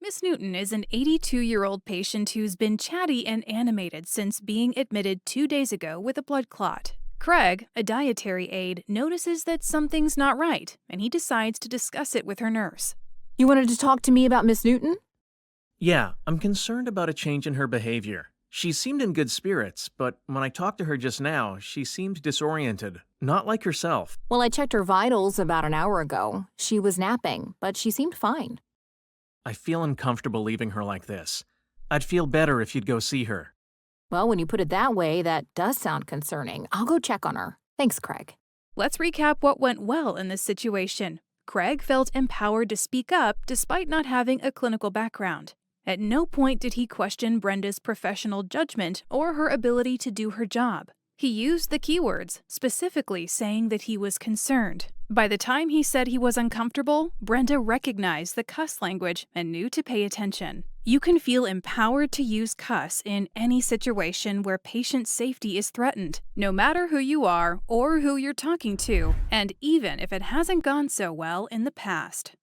Miss Newton is an 82-year-old patient who's been chatty and animated since being admitted 2 days ago with a blood clot. Craig, a dietary aide, notices that something's not right, and he decides to discuss it with her nurse. You wanted to talk to me about Miss Newton? Yeah, I'm concerned about a change in her behavior. She seemed in good spirits, but when I talked to her just now, she seemed disoriented, not like herself. Well, I checked her vitals about an hour ago. She was napping, but she seemed fine. I feel uncomfortable leaving her like this. I'd feel better if you'd go see her. Well, when you put it that way, that does sound concerning. I'll go check on her. Thanks, Craig. Let's recap what went well in this situation. Craig felt empowered to speak up despite not having a clinical background. At no point did he question Brenda's professional judgment or her ability to do her job. He used the keywords, specifically saying that he was concerned. By the time he said he was uncomfortable, Brenda recognized the cuss language and knew to pay attention. You can feel empowered to use cuss in any situation where patient safety is threatened, no matter who you are or who you're talking to, and even if it hasn't gone so well in the past.